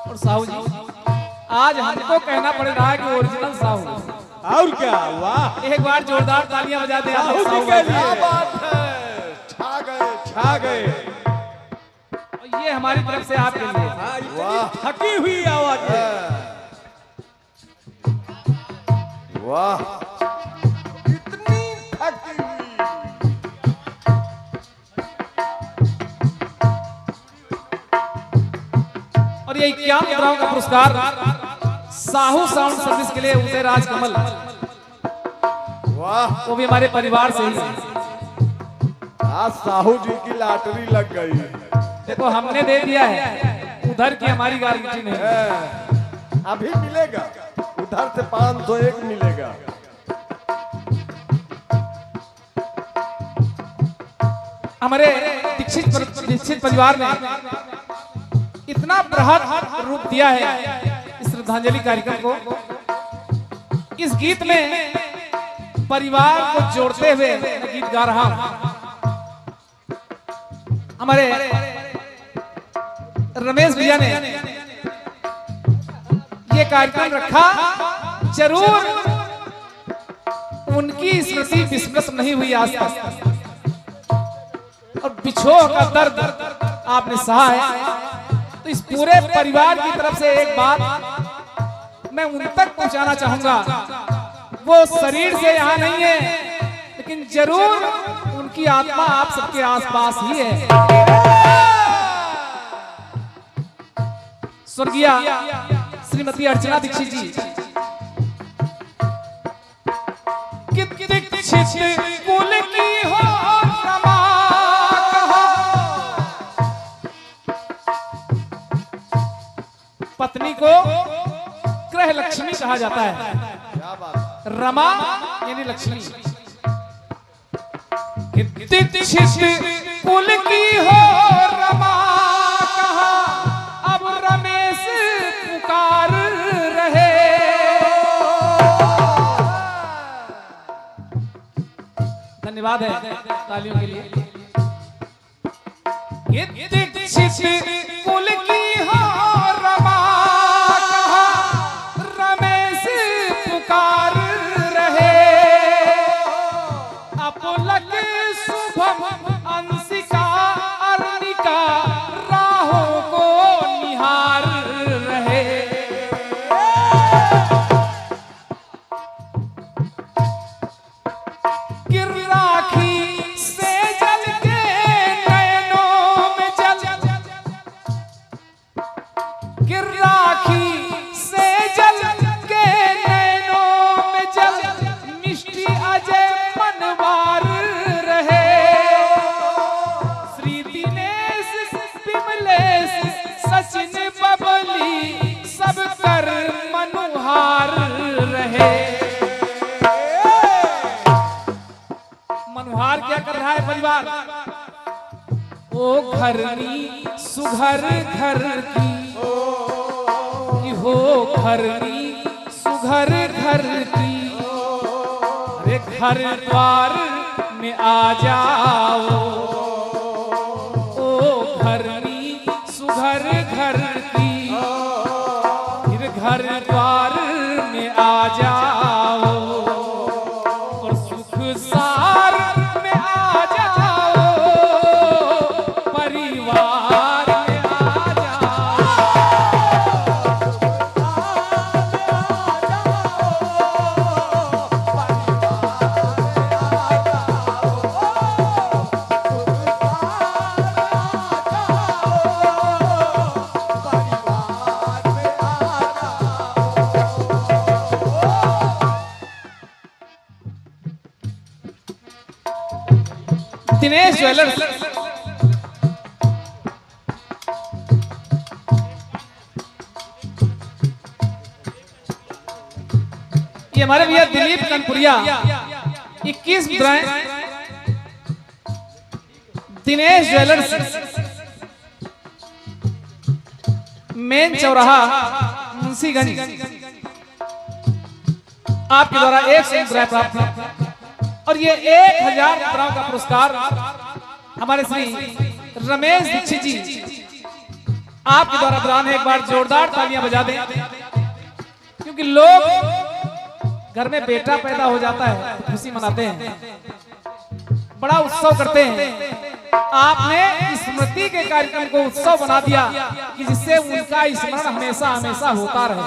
और साहू जी आज हमको कहना पड़ रहा है कि ओरिजिनल साहू। और क्या? वाह, एक बार जोरदार तालियां बजा दें आप साहू के लिए। क्या बात है, छा गए, छा गए। ये हमारी तरफ से आपके लिए। हाँ, इतनी थकी हुई आवाज है। वाह, इतनी थकी हुई। और ये 51 मुद्राओं का पुरस्कार साहू साउंड सर्विस के लिए उदय राज कमल, वाह, वो भी हमारे परिवार से ही है। आज साहू जी की लॉटरी लग गई। देखो हमने दे दिया है, उधर की हमारी गारंटी नहीं है। अभी मिलेगा, उधर से 501 मिलेगा। हमारे दीक्षित परिवार ने इतना बृहद रूप दिया है इस श्रद्धांजलि कार्यक्रम को। इस गीत में परिवार को जोड़ते हुए मैं गीत गा रहा हूं। हमारे रमेश भैया ने ये कार्यक्रम रखा, जरूर उनकी स्मृति विस्मृत नहीं हुई आज तक, और बिछोह का दर्द आपने सहा है। तो इस पूरे परिवार की तरफ से एक बात मैं उन तक पहुंचाना चाहूंगा। वो शरीर से यहाँ नहीं है, लेकिन जरूर उनकी आत्मा आप सबके आसपास ही है। स्वर्गीय श्रीमती अर्चना दीक्षित जी, दीक्षित कुल की हो रमा कहा, पत्नी को गृह लक्ष्मी कहा जाता है। क्या बात? रमा यानी लक्ष्मी। दीक्षित कुल की हो रमा कहा, अब रमेश पुकार रहे। धन्यवाद है तालियों के लिए। दीक्षित कुल की हो रमा कहा, रमेश पुकार रहे। अपलक शुभम अंशिका अर्णिका राहों को निहार रहे। गिर राखी से जल के नयनों में जल, गिर राखी से जल के नयनों में जल, मिष्टी अजय मनवार रहे। श्री दिनेश विमलेश सचिन बबली सब कर मनुहार रहे। मनुहार क्या कर रहा है परिवार? ओ घरनी सुघर घर की, हो घरनी सुघर घर की, अरे घर द्वार में आ जाओ। ओ घरनी सुघर घर की, फिर घर द्वार में आ जाओ, और सुख सार में आ जाओ, परिवार में आ जाओ। दिनेश ज्वेलर्स, ये हमारे भैया दिलीप कनपुरिया, 21 मुद्राएं। दिनेश ज्वेलर्स, मेन चौराहा मुंशीगंज, आपके द्वारा 100 मुद्राएं प्राप्त है। और ये 1000 मुद्राओं का पुरस्कार हमारे श्री रमेश दीक्षित जी आपके द्वारा बयान है, एक बार जोरदार तालियां बजा दें, क्योंकि लोग घर में बेटा पैदा हो जाता है तो खुशी मनाते हैं, बड़ा उत्सव करते हैं। आपने स्मृति के कार्यक्रम को उत्सव बना दिया कि जिससे उनका स्मरण हमेशा हमेशा होता रहे,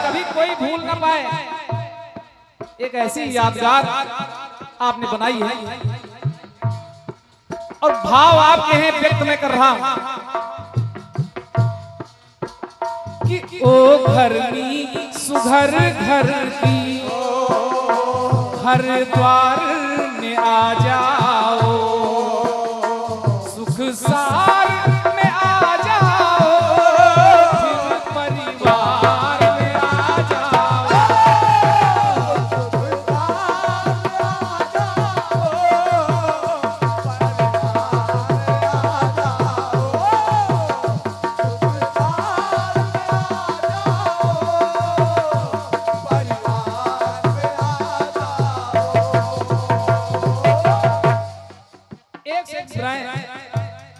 कभी कोई भूल ना पाए। एक ऐसी यादगार आपने बनाई है और भाव आपके हैं व्यक्त मैं कर रहा हूं कि ओ घरनी सुघर घर की हर द्वार में आ जाओ, सुख सार में आ जाओ, फिर परिवार में आ जाओ।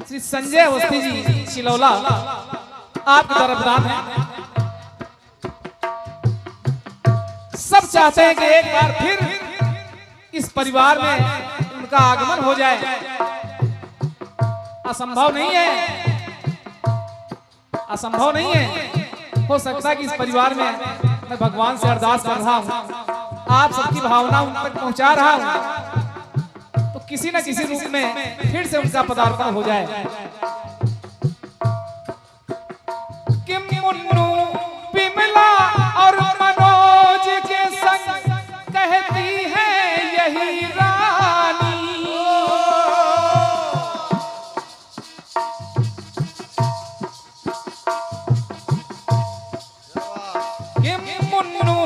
श्री संजय अवस्थी जी चिलौला आपकी तरफ दान है। सब चाहते हैं कि एक बार फिर इस परिवार में उनका आगमन हो जाए। असंभव नहीं है, असंभव नहीं है। हो सकता है कि इस परिवार में मैं भगवान से अरदास कर रहा हूं, आप सबकी भावना उन तक पहुंचा रहा हूं, तो किसी न किसी रूप में फिर से उनका पदार्पण हो जाए। कि मुन्नू बिमला और मनोज के संग कहती है यही रानी, कि मुन्नू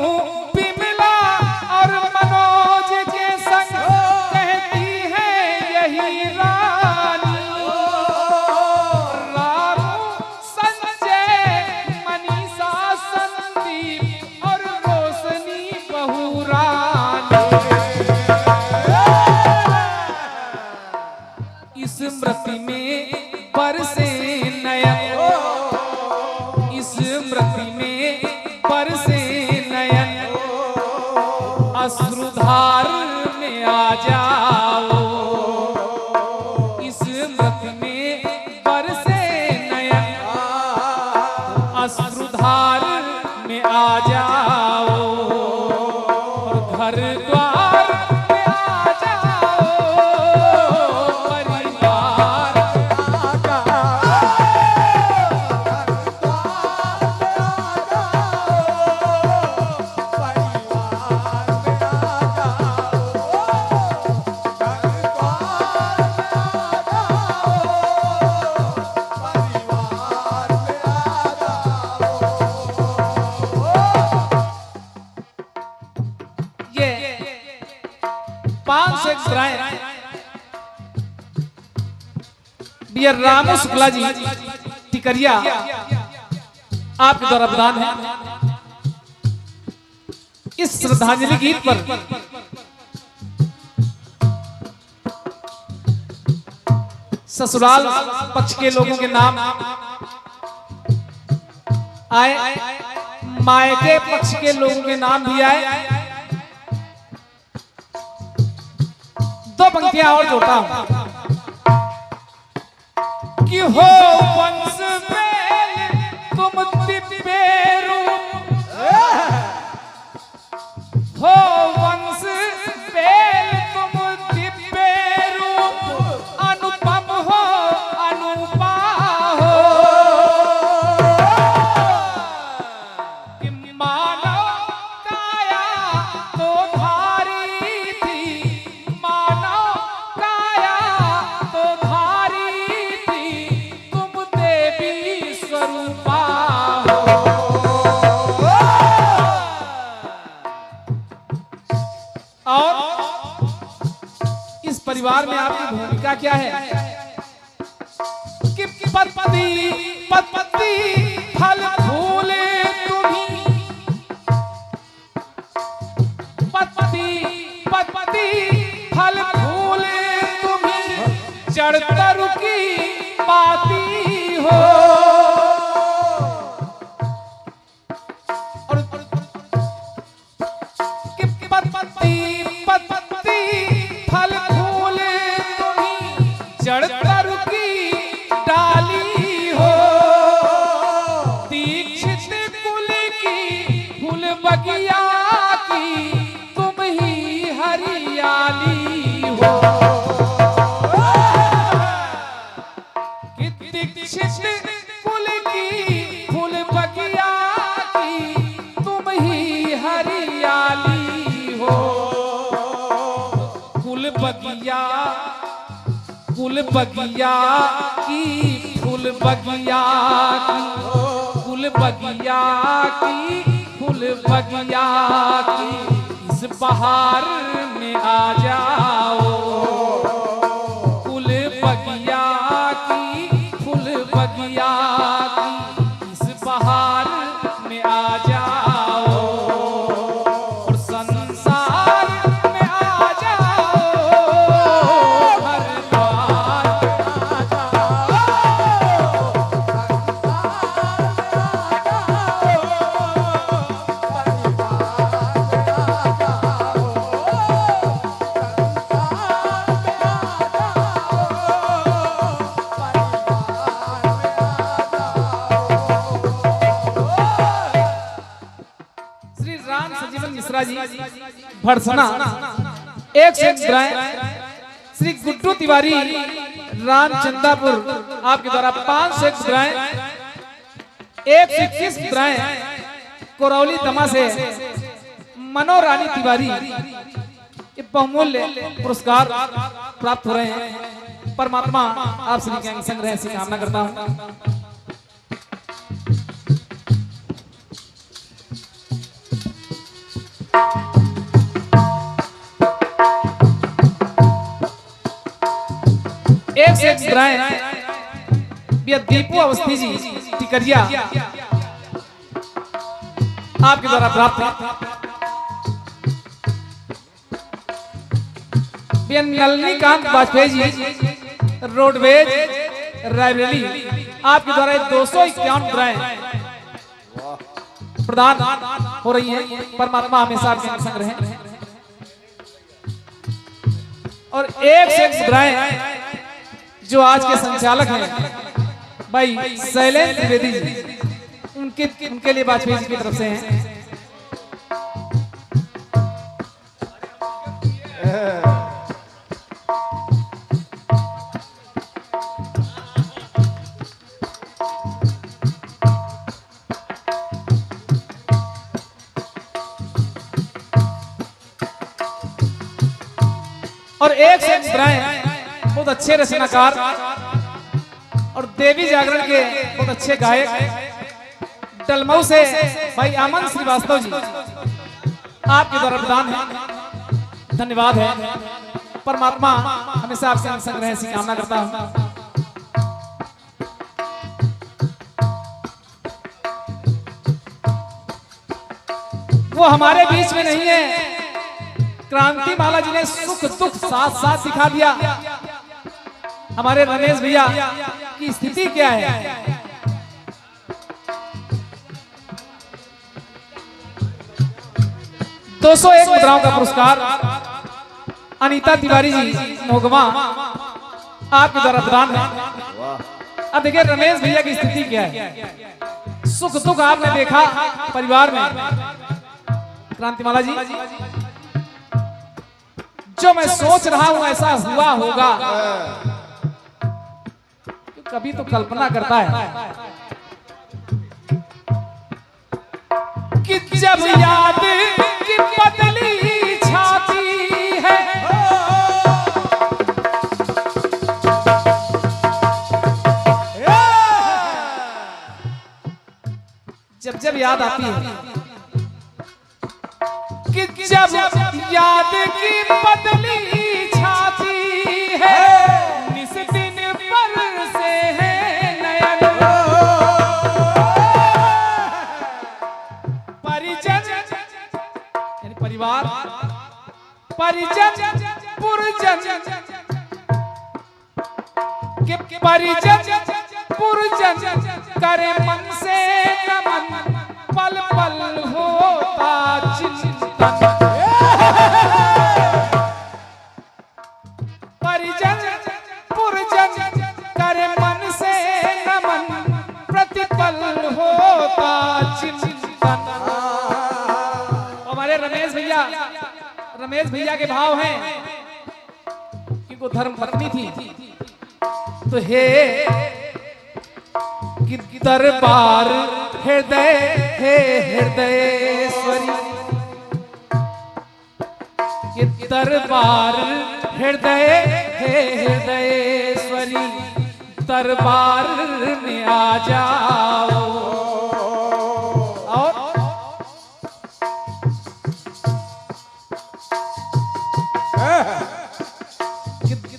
बिमला और मनोज के संग स्मृति में बरसे नयन, स्मृति में बरसे नयन, अश्रुधार में आ जाओ, स्मृति में बरसे नयन, अश्रुधार में आ जाओ, और घर द्वार में आ जाओ, परिवार आ जाओ। ये 500 ग्राम डियर रामू शुक्ला जी टिकरिया आपके द्वारा प्रदान है। इस श्रद्धांजलि गीत पर ससुराल पक्ष के लोगों के नाम आए, मायके पक्ष के लोगों के नाम भी आए। दो पंक्तियां और जोड़ता हूं कि हो वंश बेल तुम दिव्येरू, हो वंश बेल तुम दिव्येरू, अनुपम हो अनुपा हो, कि मानव काया तो धारी थी, मानव काया तो धारी थी, तुम देवी स्वरूपा हो। और इस परिवार में आपकी भूमिका क्या है कि पति पति फल फूल तुम्ही, पति पति फल फूल तुम्ही, चढ़तर की पाती हो। बगिया की तुम ही हरियाली हो, कि दीक्षित कुल की फूल बगिया की तुम ही हरियाली हो। फूल बगिया की फूल बगिया की फूल बगिया की फूल बगिया की इस बहार में आ जाओ। फूल बगिया की फूल बगिया की इस बहार में आ जाओ और संसार में आ जाओ। हर द्वार श्री राम सजीवन मिश्रा जी भड़सना 101 ग्राम, श्री गुड्डू तिवारी रामचंदापुर आपके द्वारा 501 ग्राम, 121 ग्राम कोरौली दमा से मनोरानी तिवारी ये बहुमूल्य पुरस्कार प्राप्त हो रहे हैं। परमात्मा आप सभी के अंग संग रहे ऐसी कामना करता हूं। एक से एक दीपू अवस्थी जी टिकरिया आपके द्वारा प्राप्त। नलिनीकांत वाजपेयी जी रोडवेज रायबरेली आपके द्वारा 251 ग्राम प्रदान हो रही है। परमात्मा हमेशा आपके संग रहे। और एक से एक ग्राम जो आज के संचालक हैं भाई शैलेंद्र त्रिवेदी जी, उनके लिए वाजपेयी जी की तरफ से हैं। और एक से एक ग्राम बहुत अच्छे रचनाकार और देवी जागरण के बहुत अच्छे गायक डलमऊ से भाई अमन श्रीवास्तव जी आपके द्वारा प्रदान है। धन्यवाद है। परमात्मा हमेशा आपसे संग रहे ऐसी कामना करता हूं। वो हमारे बीच में नहीं है। क्रांति माला जी ने सुख दुख साथ साथ दिखा दिया। हमारे रमेश भैया की स्थिति क्या है? 201 मुद्राओं का पुरस्कार अनीता तिवारी जी मोगमा आपके द्वारा प्रदान है। अब देखिए रमेश भैया की स्थिति क्या है। सुख दुख आपने देखा परिवार में। क्रांतिमाला जी, जो मैं सोच रहा हूं ऐसा हुआ होगा, कभी तो कल्पना करता है कि जब याद की पतली छाती है, जब जब याद आती है कि जब याद की पतली छाती है, निस दिन पर से है नयन, परिजन यानी परिवार, परिजन पुरजन के परिजन पुरजन करे मन से नमन, पल पल होता चिंतन। परिजन पुरजन करे मन से नमन, प्रतिपल होता चिंतन। रमेश भैया के भाव हैं कि वो धर्म पत्नी थी। तो हे कि दरबार हृदय हे हृदयेश्वरी, ये दरबार हृदय हे हृदयेश्वरी, दरबार में आ जाओ। और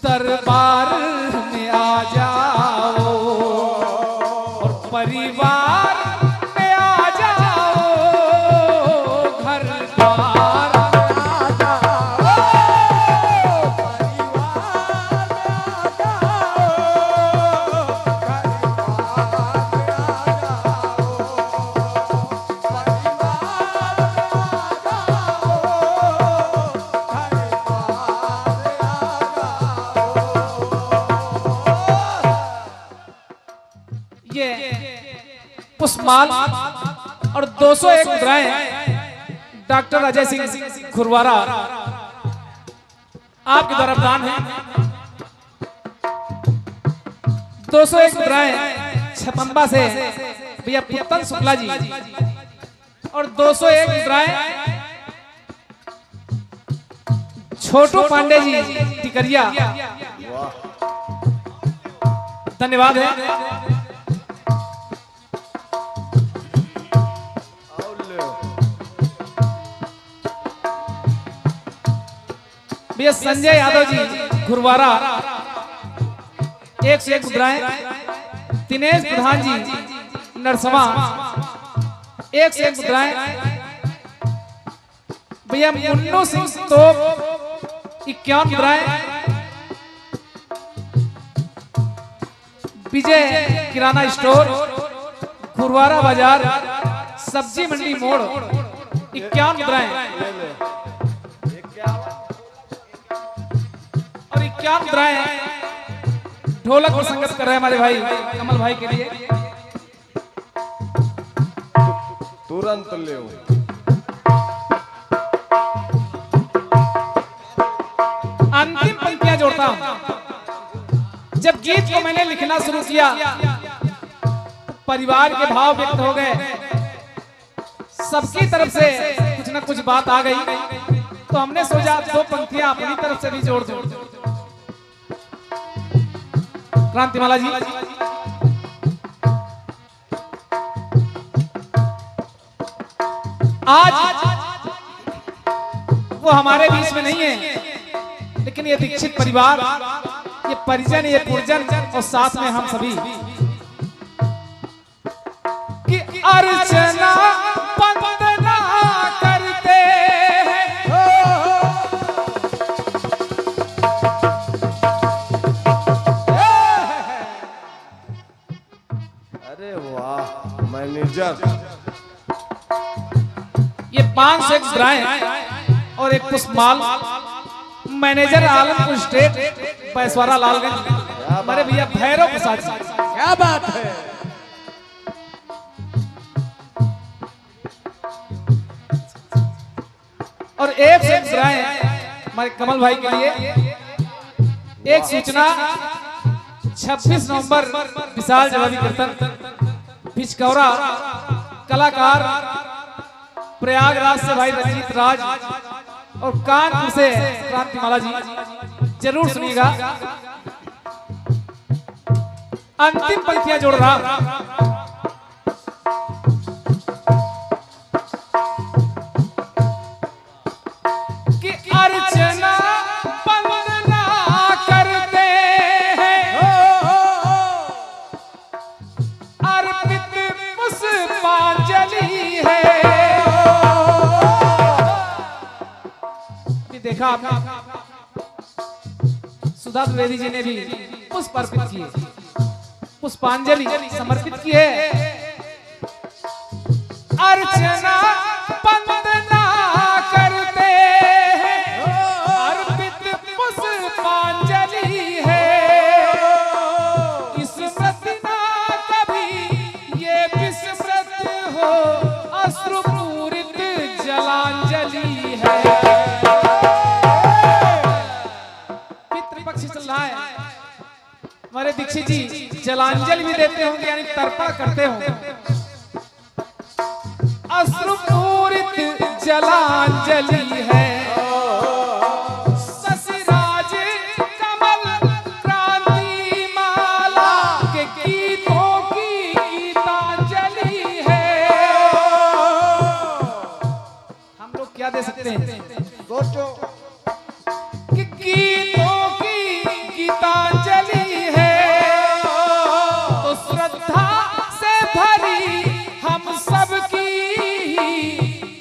दरबार में आ जाओ और परिवार में आ जाओ, घर द्वार में आ जाओ, पुष्पमाल और 201 मुद्राएं डॉक्टर अजय सिंह खुरवारा आपके द्वारा प्रदान है। 201 मुद्राएं छपंबा से भैया पुत्तन शुक्ला जी और 201 मुद्राएं छोटू पांडे जी टिकरिया। धन्यवाद है। भैया संजय यादव जी गुरुवारा 101 मुद्राएं। दिनेश प्रधान जी नरसमा 101 मुद्राएं। भैया मुन्नू सिंह तो 51 मुद्राएं। विजय किराना स्टोर गुरुवारा बाजार सब्जी मंडी मोड़ 51 मुद्राएं और 51 मुद्राएं ढोलक पर संगत कर रहे हैं हमारे भाई कमल भाई के लिए। तुरंत ले अंतिम पंक्तियां जोड़ता हूं। जब गीत को मैंने लिखना शुरू किया परिवार के भाव व्यक्त हो गए, सबकी तरफ से कुछ ना कुछ बात आ गई, तो हमने सोचा 2 पंक्तियां अपनी तरफ से भी जोड़ दूं। क्रांतिमाला जी आज वो हमारे बीच में नहीं है, लेकिन ये दीक्षित परिवार, ये परिजन, ये पुरजन और साथ में हम सभी कि अर्चना वंदना करते हैं। अरे वाह मैनेजर, ये 501 मुद्राएं और एक पुष्पमाल मैनेजर आलमपुर स्टेट पैसवारा लालगंज हमारे भैया भैरव प्रसाद जी। क्या बात है। और 101 मुद्राएं हमारे कमल भाई के लिए। एक सूचना 26 नवंबर विशाल जवाबी कीर्तन भिचकौरा कलाकार प्रयागराज से भाई रंजीत राज और कानपुर से क्रांतिमाला जी, जरूर सुनिएगा। अंतिम पंक्तियां जोड़ रहा कि अर्चना वंदना करते हैं, अर्पित पुष्पांजलि है। देखा आपने सुधा द्विवेदी जी ने भी पुष्प अर्पित किए, पुष्पांजलि समर्पित की है। अर्चना वंदना करते हैं, अर्पित पुष्पांजलि है। स्मृति ना कभी ये विस्मृत हो, अश्रुपूरित जलांजलि है। दीक्षित जी जलांजलि भी देते होंगे, यानी तर्पण करते होंगे। अश्रुपूरित जलांजलि है शशिराज कमल क्रांति माला के गीतों की गीतांजलि है। हम लोग क्या दे सकते हैं? सोचो कि गीतों की गीतांजलि है, तो श्रद्धा से भरी हम सबकी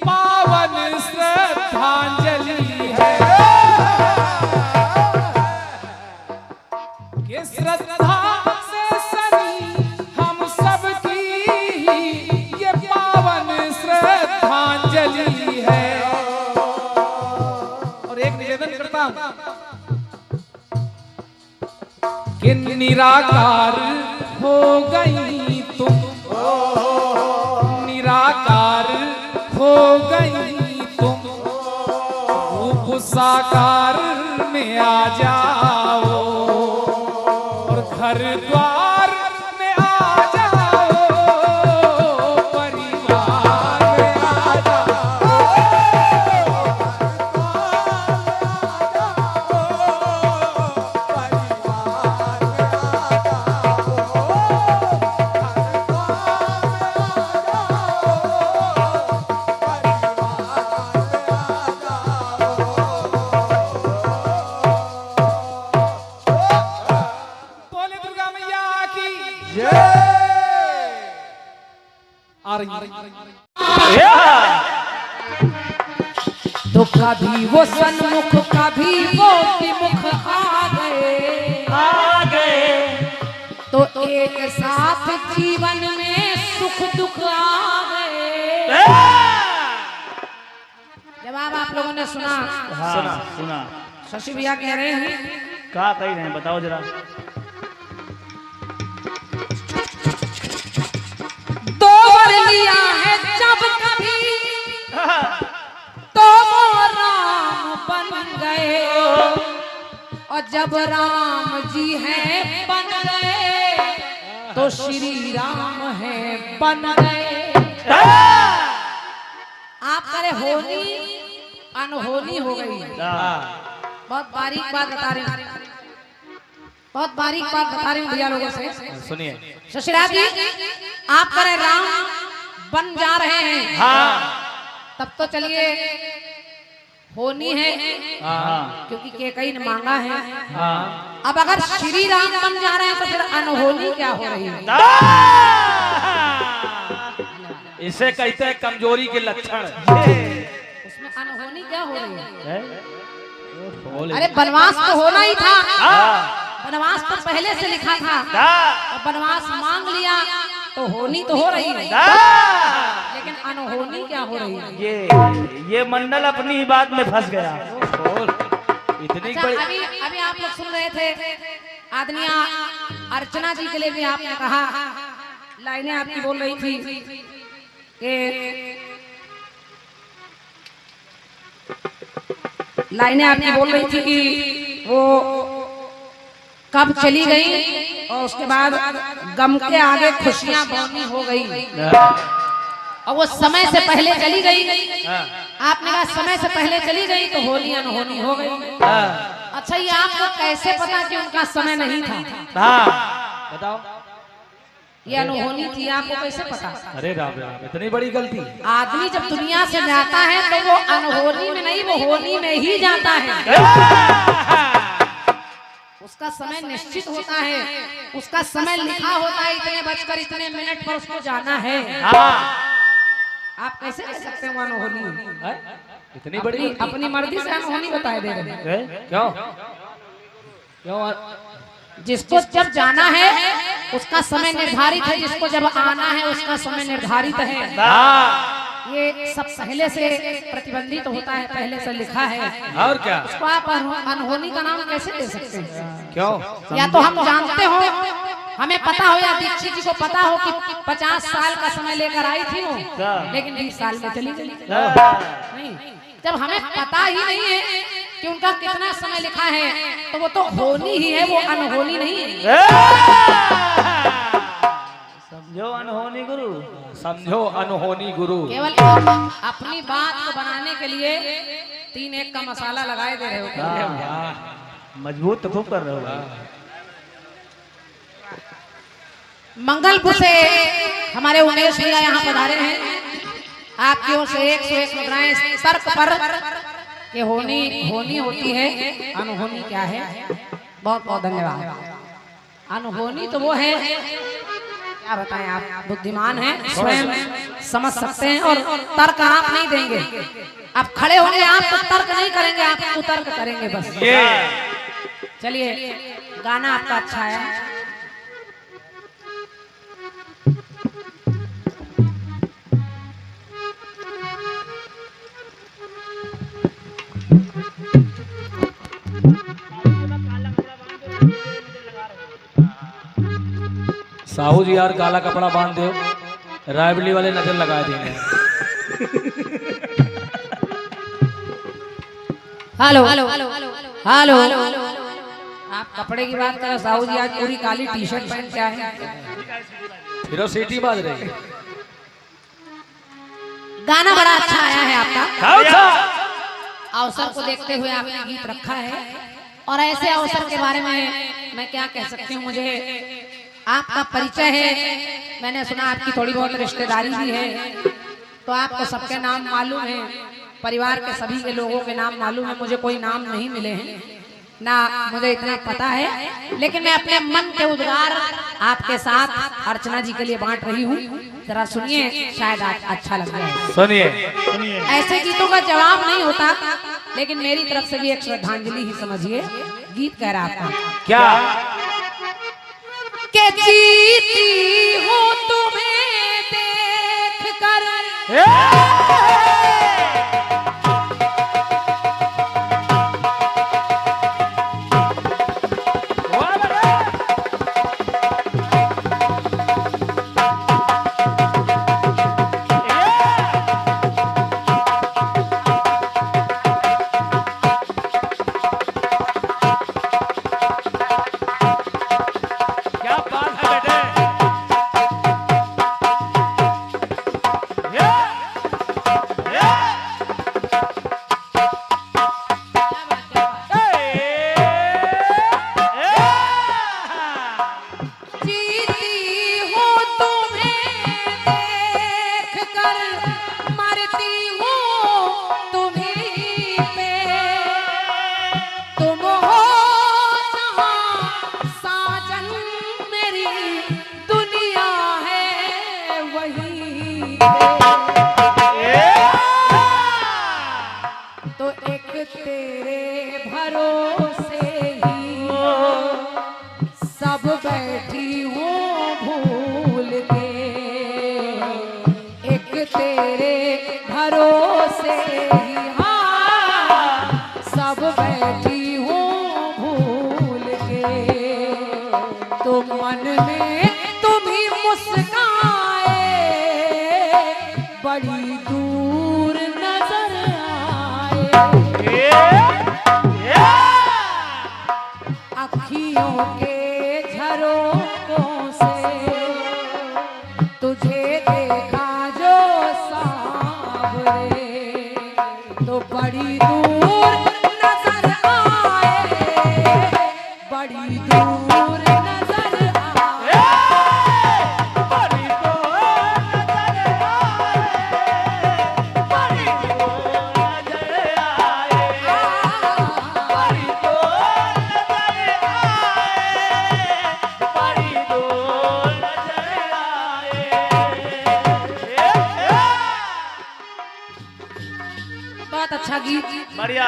पावन श्रद्धांजलि है। कि श्रद्धा से सनी हम सबकी ये पावन श्रद्धांजलि है। और एक निवेदन करता हूं कि निराकार हो गई तुम, निराकार हो गई तुम, रूप साकार में आ जाओ और घर द्वार में आ जाओ, परिवार में आ जाओ। बोले दुर्गा मैया की आ रही तो कभी वो सन्मुख कभी वो विमुख आ गए, तो एक साथ जीवन में सुख दुख आ गए। जवाब आप लोगों ने सुना? हाँ सुना। शशि भैया कह रहे हैं क्या कही रहे हैं बताओ जरा। दो वर लिया है जब कभी तो वो राम बन गए, और जब राम जी हैं बन गए तो श्री राम है बन गए। आप करे होनी अनहोनी हो गई। बहुत बारीक बात बता रही हूँ, बहुत बारीक बात बता रही हूँ भैया लोगों से। सुनिए। शशिराज जी आप करे राम बन जा रहे हैं, हाँ तब तो चलिए होनी है, हाँ क्योंकि केकई ने मांगा है। हाँ। अब अगर श्री राम बन जा रहे हैं तो फिर अनहोनी क्या हो रही है? इसे कहते हैं कमजोरी के लक्षण। उसमें अनहोनी क्या हो रही है? बोले। अरे बनवास तो होना ही था, हाँ। बनवास तो पहले से लिखा था, और बनवास मांग लिया तो होनी तो हो रही है, लेकिन अनहोनी क्या हो रही है? ये मंडल अपनी ही बात में फंस गया। इतनी अच्छा, बड़ी। अभी आप लोग सुन रहे थे आदमिया अर्चना जी के लिए भी आपने कहा, लाइनें आपकी बोल रही थी कि लाइनें आपकी बोल रही थी कि वो कब चली गई और उसके बाद गम के आगे खुशियां बौनी हो गई, और वो समय से पहले चली गई। आपने कहा समय से पहले चली गई तो होली अनहोनी हो गई। अच्छा, ये आपको कैसे पता कि उनका समय नहीं था? बताओ। ये अनहोनी थी, आपको कैसे पता? अरे राम राम, इतनी बड़ी गलती। आदमी जब दुनिया से जाता है तो वो अनहोनी में नहीं, वो होनी में ही जाता है। उसका समय निश्चित होता है, उसका समय लिखा होता है, इतने बजकर इतने मिनट पर उसको जाना है। आप कैसे कह सकते हैं वो अनहोनी? इतनी बड़ी अपनी मर्जी से अनहोनी बताए दे रहे हैं। क्यों क्यों? जिसको जब जाना है उसका समय निर्धारित है, जिसको जब आना है उसका समय निर्धारित है। ये सब पहले से प्रतिबंधित होता है, पहले से लिखा है। और क्या? उसको आप अनहोनी का नाम कैसे दे सकते हैं? क्यों? या तो हम जानते हो, हमें पता हो, या दीक्षित जी को पता हो कि 50 साल का समय लेकर आई थी वो, लेकिन 20 साल में चली गई। नहीं, जब हमें पता ही नहीं है कि उनका कितना समय लिखा है, तो वो तो होनी ही है, वो अनहोनी नहीं है। समझो अनहोनी गुरु, समझो अनहोनी गुरु। केवल अपनी बात को बनाने के लिए 3-1 का मसाला लगाए दे रहे हो। मजबूत तो खूब कर रहे हो। मंगलपुर से हमारे उमेश भैया यहाँ पधारे हैं। आपकी ओर से 101 मुद्राएं तर्क पर ये होनी होती है, अनहोनी क्या है। बहुत बहुत धन्यवाद। अनहोनी तो वो है, क्या बताएं, आप बुद्धिमान हैं, स्वयं समझ सकते हैं, और तर्क आप नहीं देंगे। आप खड़े होंगे, आप तो तर्क नहीं करेंगे, आप कुतर्क करेंगे बस। चलिए, गाना आपका अच्छा है। साहू जी यार काला कपड़ा बांध दो, रायबली वाले नजर लगा देंगे। हेलो हेलो हेलो, आप कपड़े की बात करें, साहू जी आज पूरी काली टी-शर्ट पहन के आए हैं। फिर सीटी बाज रही है। गाना बड़ा अच्छा आया है आपका। अच्छा। अवसर को देखते हुए आपने गीत रखा है, और ऐसे अवसर के बारे में मैं क्या कह सकती हूँ। मुझे आपका परिचय है, मैंने सुना आपकी थोड़ी बहुत रिश्तेदारी भी है, तो आपको सबके नाम मालूम है, परिवार के सभी के लोगों के नाम मालूम है। मुझे कोई नाम नहीं मिले हैं ना, मुझे इतना पता है, लेकिन मैं अपने मन के उद्गार आपके साथ अर्चना जी के लिए बांट रही हूँ। जरा सुनिए, शायद अच्छा लग जाए। सुनिए। ऐसे गीतों का जवाब नहीं होता, लेकिन मेरी तरफ से भी एक श्रद्धांजलि ही समझिए। गीत कह रहा था क्या के जीती हूँ तुम्हें देख कर, बड़ी दूर नजर आए, अखियों के झरोकों से तुझे देखा जो सावरे, तो बड़ी दूर नजर आए, बड़ी दूर नजर आए, बड़ी बहुत अच्छा गीत, बढ़िया।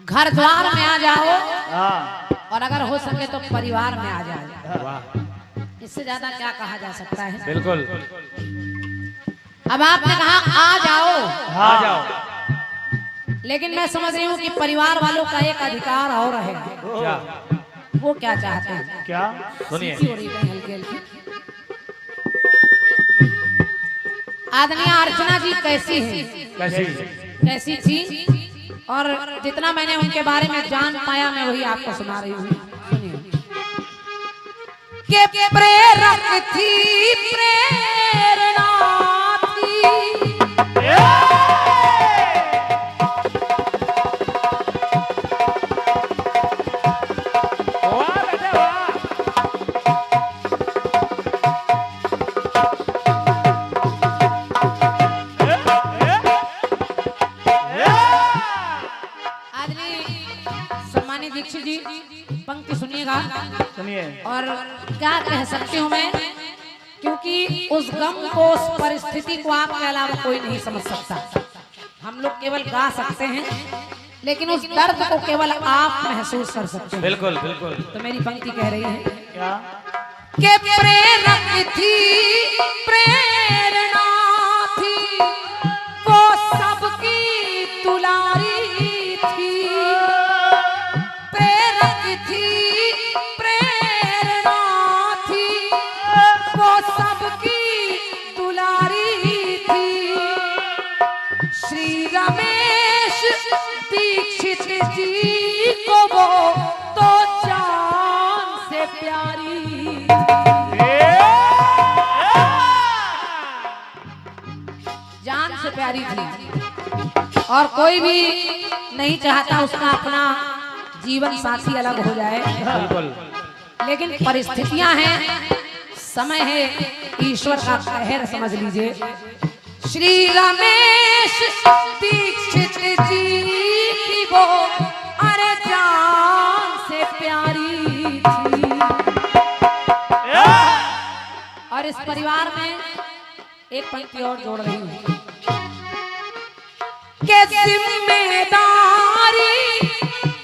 घर द्वार में आ जाओ, हाँ, और अगर हो सके तो परिवार में आ जाओ। इससे ज्यादा क्या कहा जा सकता है। बिल्कुल। अब आपने कहा आ जाओ, आ जाओ, लेकिन मैं समझ रही हूँ कि परिवार वालों का एक अधिकार और है। क्या वो क्या चाहते हैं? क्या? सुनिए। सीसी हो रही है हल्की हल्की। आदरणीय अर्चना जी कैसी है, कैसी? कैसी थी, और जितना मैंने उनके बारे में जान पाया मैं वही आपको सुना रही हूँ। सुनिए। के प्रेरक थी, प्रेरणा थी, सम्मानित दीक्षित जी पंक्ति सुनिएगा। सुनिए। और क्या कह सकती हूँ मैं, क्योंकि उस गम को, उस परिस्थिति को आपके अलावा कोई नहीं समझ सकता। हम लोग केवल गा सकते हैं, लेकिन उस दर्द को केवल आप महसूस कर सकते हैं। बिल्कुल बिल्कुल। तो मेरी पंक्ति कह रही है क्या? के प्रेरक थी, प्रेरणा थी, वो सबकी दुलारी थी। प्रेरक थी, प्रेरणा थी, वो सबकी दुलारी थी। श्री रमेश दीक्षित जी को वो तो जान से प्यारी जान से प्यारी थी, और कोई भी नहीं चाहता उसका अपना जीवन साथी अलग हो जाए। बिल्कुल। लेकिन परिस्थितियां हैं, समय है, ईश्वर का कहर समझ लीजिए। श्री रमेश दीक्षित जी की वो अरे जान से प्यारी थी। और इस परिवार में एक पंक्ति और जोड़ रही हूँ कि जिम्मेदारी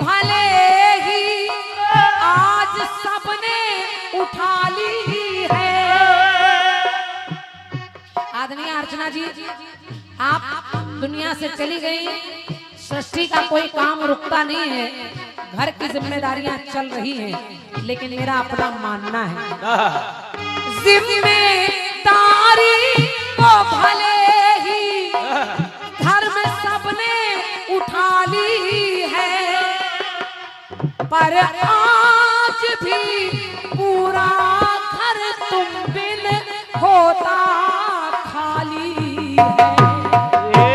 भले ही आज सबने उठा ली है। आदरणीय अर्चना जी, आप दुनिया से चली गई, सृष्टि का कोई काम रुकता नहीं है, घर की जिम्मेदारियां चल रही हैं, लेकिन मेरा अपना मानना है जिम्मेदारी वो भले ही घर में सबने उठा ली है, पर आज भी पूरा घर तुम बिन होता खाली है।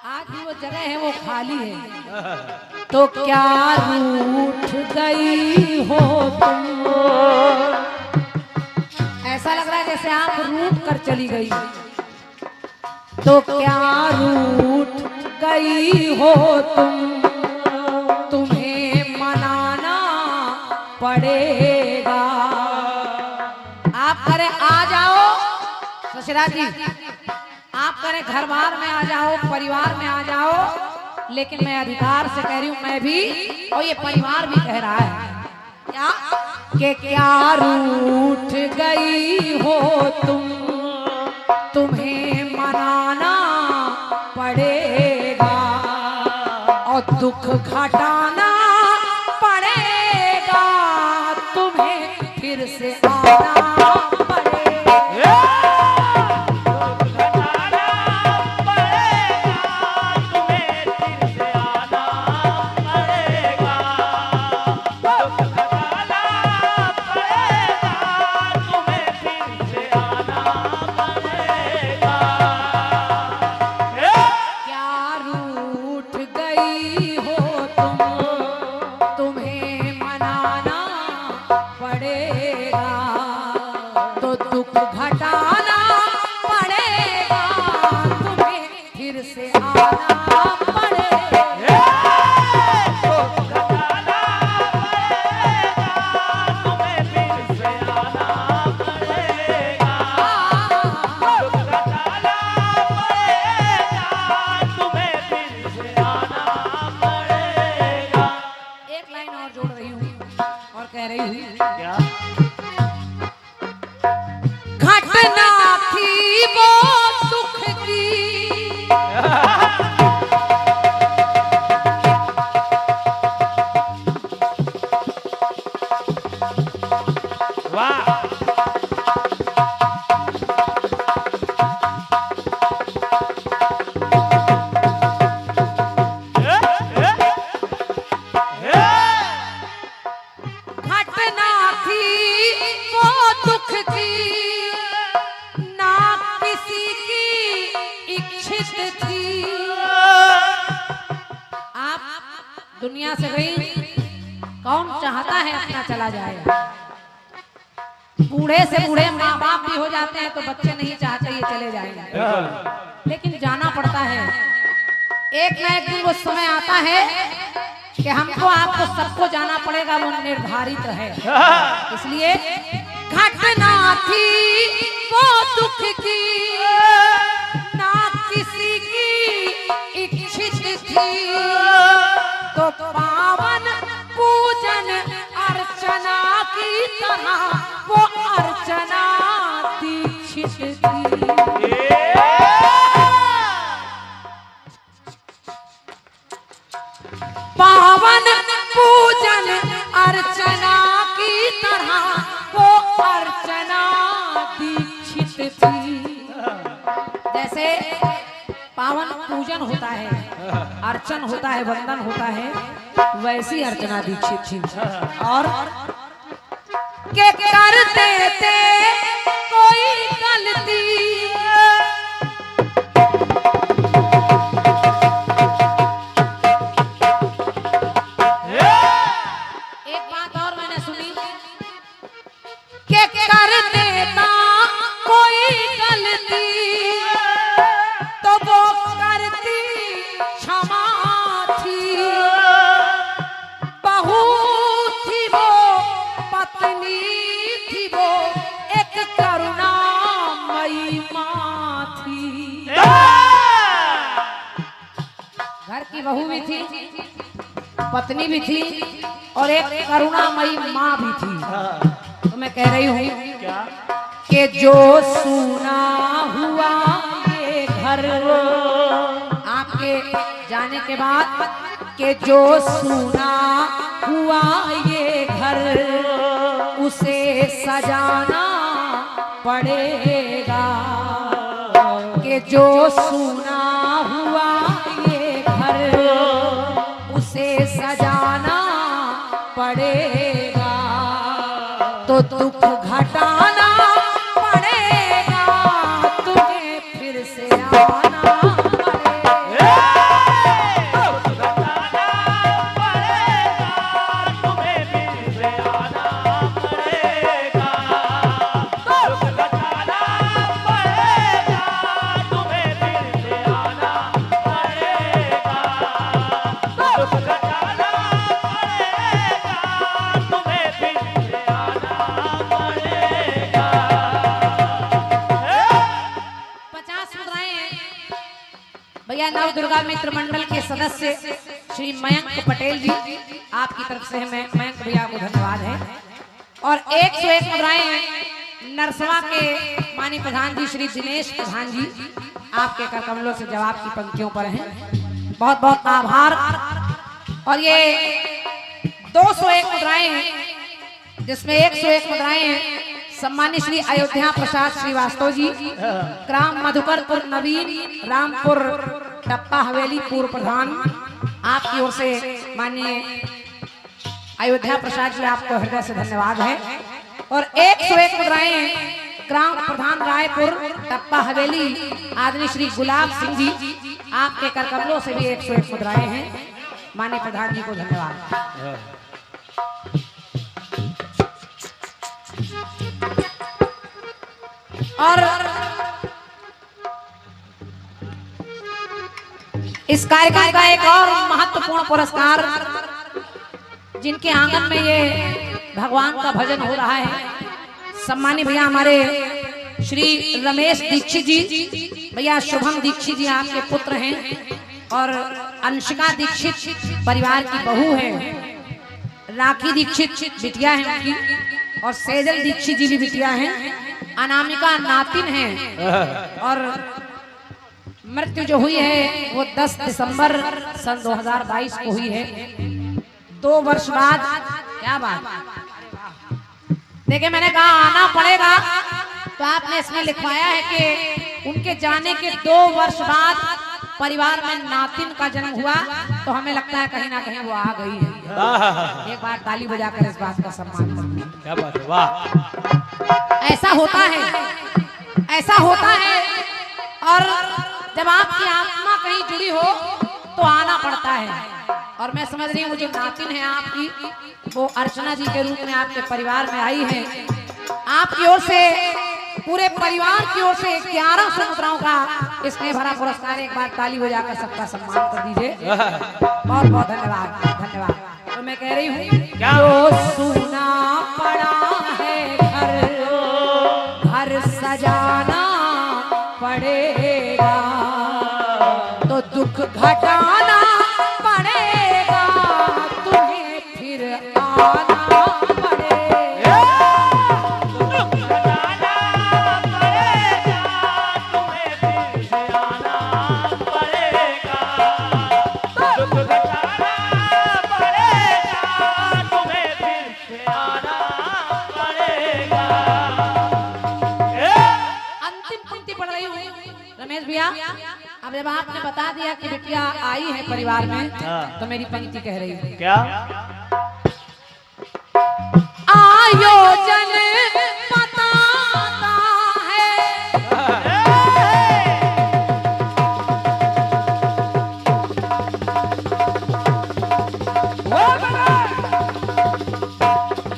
आज भी वो जगह है, वो खाली है। तो क्या रूठ गई हो तुम, ऐसा लग रहा है जैसे आप रूठ कर चली गई। तो क्या रूठ गई हो तुम, तुम्हें मनाना पड़ेगा। आप करें आ जाओ ससुरा जी, आप करें घर बार में आ जाओ, परिवार में आ जाओ, लेकिन मैं अधिकार से कह रही हूं, मैं भी और ये परिवार भी कह रहा है क्या कि क्या रूठ गई हो तुम, तुम्हें मनाना पड़ेगा और दुख घटाना पड़ेगा, तुम्हें फिर से आना पड़ेगा। घटना थी वो सुख की, वाह। दुनिया से गई। कौन चाहता है अपना चला जाए? बूढ़े से बूढ़े माँ बाप भी हो जाते हैं तो बच्चे नहीं चाहते ये चले जाएंगे, लेकिन जाना पड़ता है। एक ना एक दिन वो समय आता है कि हमको आपको सबको जाना पड़ेगा, वो निर्धारित है। इसलिए घटना थी वो दुख की, ना किसी की इच्छित थी, तो पावन पूजन अर्चना की तरह वो अर्चना दीक्षित थी। पावन पूजन अर्चना की तरह वो अर्चना दीक्षित थी। जैसे पावन पूजन होता है, अर्चन होता है, वंदन होता है, वैसी अर्चना दीक्षित थी। और के करते थे कोई गलती, एक बात और मैंने सुनी के कर देता कोई गलती तो वो करती क्षमा थी। बहू थी वो, पत्नी थी वो, एक करुणामयी माँ थी। घर की बहू भी थी, पत्नी भी थी और एक करुणामयी माँ भी थी। तो मैं कह रही हूँ कि जो सुना हुआ ये घर आपके जाने के बाद, कि जो सुना हुआ ये घर उसे सजाना पड़ेगा, कि जो सुना हुआ ये घर उसे सजाना पड़ेगा, तो दुख घटाना पड़ेगा, तुम्हें फिर से आना पड़ेगा। भैया नव दुर्गा मित्र मंडल के सदस्य श्री मयंक पटेल जी, आपकी तरफ से मैं मयंक भैया को धन्यवाद है। और 101 मुद्राएं नरसवा के माननीय प्रधान जी श्री दिनेश प्रधान जी, आपके कर कमलों से जवाब की पंक्तियों पर हैं, बहुत बहुत आभार। और ये 201 मुद्राएं हैं, जिसमें 101 मुद्राएं हैं सम्मानित श्री अयोध्या प्रसाद श्रीवास्तव जी, ग्राम मधुकरपुर नवीन, रामपुर टप्पा हवेली पूर्व प्रधान, आपकी ओर से माननीय अयोध्या प्रसाद जी, आपको हृदय से धन्यवाद है। और 101 मुद्राएं ग्राम प्रधान रायपुर टप्पा हवेली आदरणीय श्री गुलाब सिंह जी, आपके कर कमलों से भी 101 मुद्राएं हैं, माननीय प्रधान जी को धन्यवाद। और इस कार्यक्रम का एक और महत्वपूर्ण पुरस्कार, जिनके आंगन में ये भगवान का भजन हो रहा है, सम्मानित भैया हमारे श्री रमेश दीक्षित जी, भैया शुभम दीक्षित जी आपके पुत्र हैं, और अंशिका दीक्षित परिवार की बहू है, राखी दीक्षित बिटिया है उनकी, और सेजल दीक्षित जी भी बिटिया हैं, अनामिका नातिन है। और मृत्यु जो हुई है वो 10 दिसंबर सन 2022 को हुई है, 2 वर्ष बाद। क्या बात, देखिए मैंने कहा आना पड़ेगा, तो आपने इसमें लिखवाया है कि उनके जाने के 2 वर्ष बाद परिवार में नातिन का जन्म हुआ, तो हमें लगता है कहीं ना कहीं वो आ गई है। एक बार ताली बजाकर इस बात का सम्मान करें। क्या बात है, वाह। ऐसा होता है, ऐसा होता है। और जब आपकी आत्मा कहीं जुड़ी हो तो आना पड़ता है। और मैं समझ रही हूँ जो नातिन है आपकी, वो अर्चना जी के रूप में आपके परिवार में आई है। आपकी ओर से, पूरे परिवार की ओर से 1100 मुद्राओं का इसमें भरा पुरस्कार। एक बार ताली बजाकर सबका सम्मान कर दीजिए। बहुत बहुत धन्यवाद, धन्यवाद। तो मैं कह रही हूँ, जो सुना पड़ा है घर सजाना पड़ेगा, तो दुख घटाना पड़ेगा, तुम्हें फिर आना पड़ेगा। रमेश भैया, अब जब आपने बता दिया कि बिटिया आई है परिवार में, तो मेरी पंक्ति कह रही है क्या? आयोजन बताता है,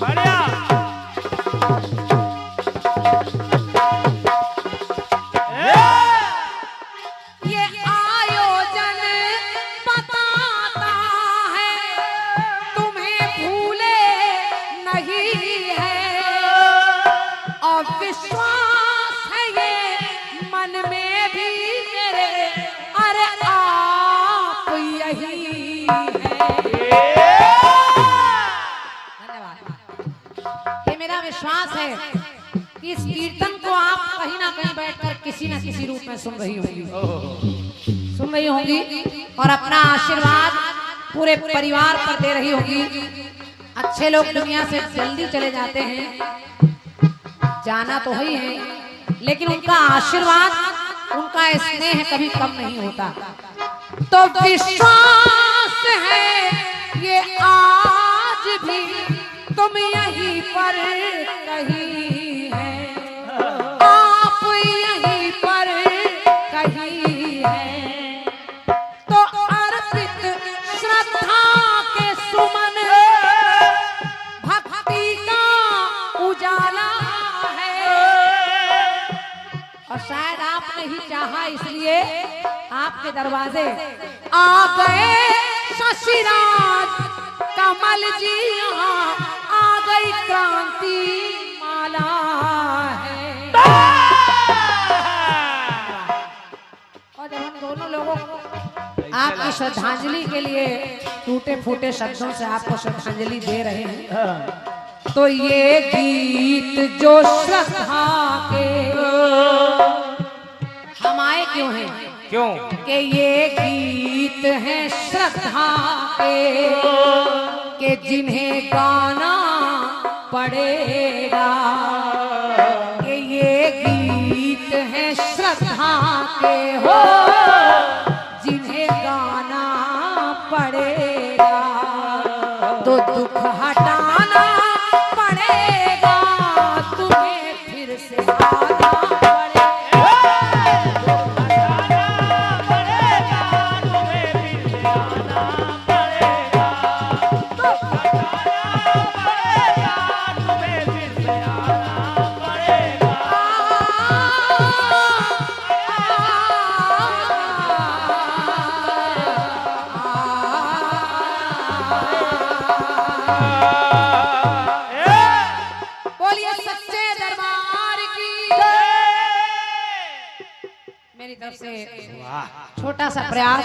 बढ़िया। ये आयोजन बताता है, तुम्हें भूले नहीं है, और विश्वास है ये मन में भी मेरे, अरे आप यही है। धन्यवाद। ये मेरा विश्वास है कि इस कीर्तन को आप कहीं ना कहीं बैठकर किसी न किसी रूप में सुन रही होंगी और अपना आशीर्वाद पूरे परिवार पर दे रही होगी। अच्छे लोग दुनिया से जल्दी चले जाते हैं, जाना तो ही है, लेकिन उनका आशीर्वाद, उनका स्नेह कभी कम नहीं होता। तो विश्वास है ये आज भी तुम यहीं पर कहीं है, आप यहीं पर कहीं है, तो अर्पित श्रद्धा के सुमन भक्ति का उजाला है। और शायद आपने ही चाहा, इसलिए आपके दरवाजे आ गए शशिराज कमल जी, यहाँ आ गई क्रांति माला है। और जब हम दोनों लोगों को आपकी श्रद्धांजलि के लिए टूटे फूटे शब्दों से आपको श्रद्धांजलि दे रहे हैं, तो ये गीत जो श्रद्धा के हम आए क्यों हैं? क्यों? कि ये गीत है श्रद्धा के जिन्हें गाना पड़ेगा, कि ये गीत है श्रद्धा के हो जिन्हें गाना पड़ेगा, तो दुख हटाना पड़ेगा, तुम्हें फिर से आना मेरी तरफ से छोटा सा प्रयास।